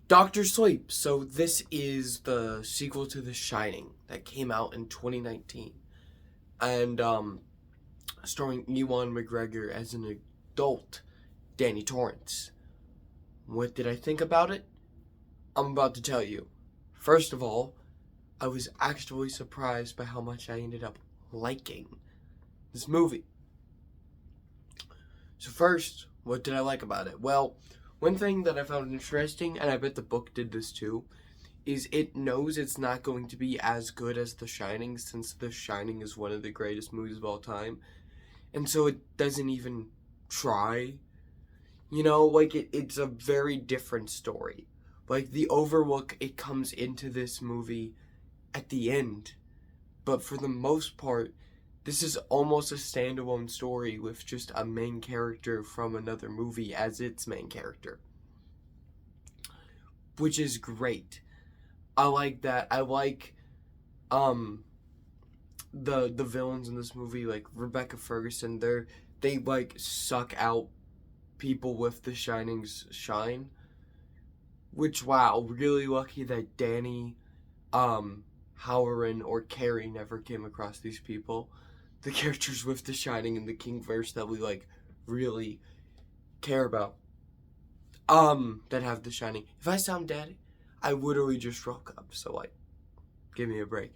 Doctor Sleep. So this is the sequel to The Shining that came out in 2019, and starring Ewan McGregor as an adult Danny Torrance. What did I think about it? I'm about to tell you. First of all, I was actually surprised by how much I ended up liking this movie. So first, what did I like about it? Well, one thing that I found interesting, and I bet the book did this too, is it knows it's not going to be as good as The Shining, since The Shining is one of the greatest movies of all time. And so it doesn't even try. It's a very different story. Like, the Overlook, it comes into this movie at the end. But for the most part, this is almost a standalone story with just a main character from another movie as its main character, which is great. I like that. I like the villains in this movie, like Rebecca Ferguson. They like suck out people with the Shining's shine. Which, wow, really lucky that Danny, Halloran, or Carrie never came across these people. The characters with the Shining and the Kingverse that we like really care about. That have the Shining. If I sound dead, I literally just woke up, so like, give me a break.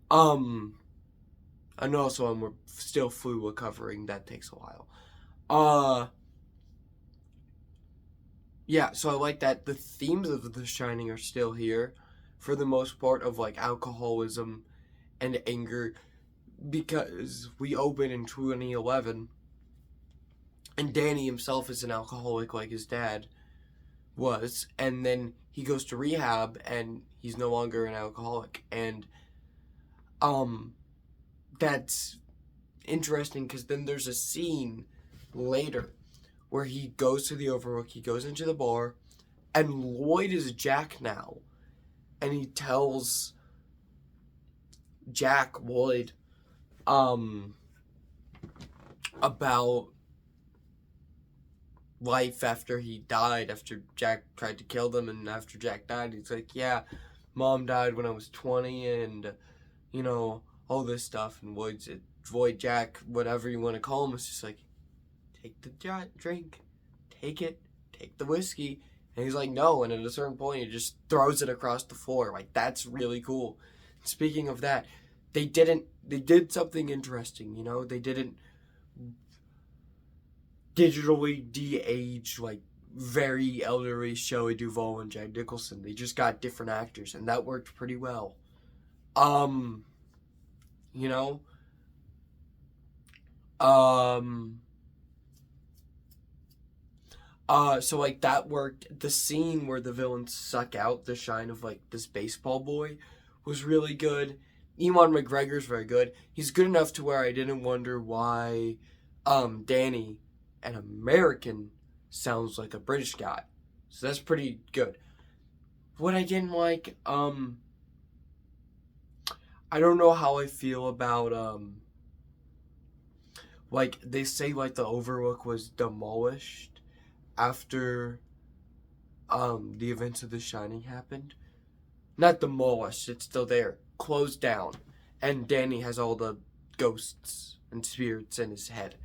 And also I'm still flu recovering. That takes a while. Yeah, so I like that the themes of The Shining are still here, for the most part, of like alcoholism and anger, because we open in 2011, and Danny himself is an alcoholic like his dad was, and then he goes to rehab and he's no longer an alcoholic, and that's interesting because then there's a scene later where he goes to the Overlook, he goes into the bar, and Lloyd is Jack now, and he tells Lloyd, about life after he died, after Jack tried to kill them, and after Jack died, he's like, yeah, Mom died when I was 20, and, all this stuff, and Lloyd, Jack, whatever you want to call him, is just like, take the drink, take the whiskey, and he's like, no, and at a certain point, he just throws it across the floor. Like, that's really cool. Speaking of that, they did something interesting, they didn't digitally de-age, like, very elderly Shelley Duvall and Jack Nicholson. They just got different actors, and that worked pretty well. You know, so like that worked. The scene where the villains suck out the shine of like this baseball boy was really good. Ewan McGregor's very good. He's good enough to where I didn't wonder why Danny, an American, sounds like a British guy. So that's pretty good. What I didn't like, I don't know how I feel about like they say like the Overlook was demolished after the events of The Shining happened. Not demolished, it's still there. Closed down. And Danny has all the ghosts and spirits in his head.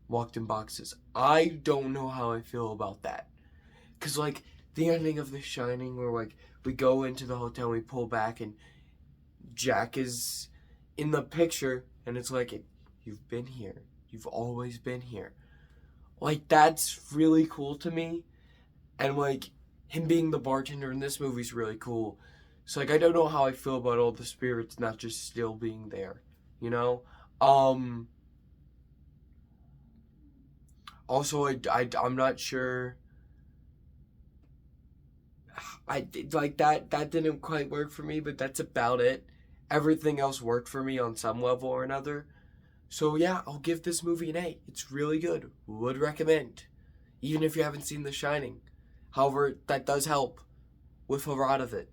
Locked in boxes. I don't know how I feel about that. Because, like, the ending of The Shining where, like, we go into the hotel and we pull back and Jack is in the picture and it's like, you've been here. You've always been here. Like, that's really cool to me. And, like, him being the bartender in this movie's really cool. So, like, I don't know how I feel about all the spirits not just still being there, Also, I'm not sure. Like, that didn't quite work for me, but that's about it. Everything else worked for me on some level or another. So, yeah, I'll give this movie an A. It's really good. Would recommend. Even if you haven't seen The Shining. However, that does help with a lot of it.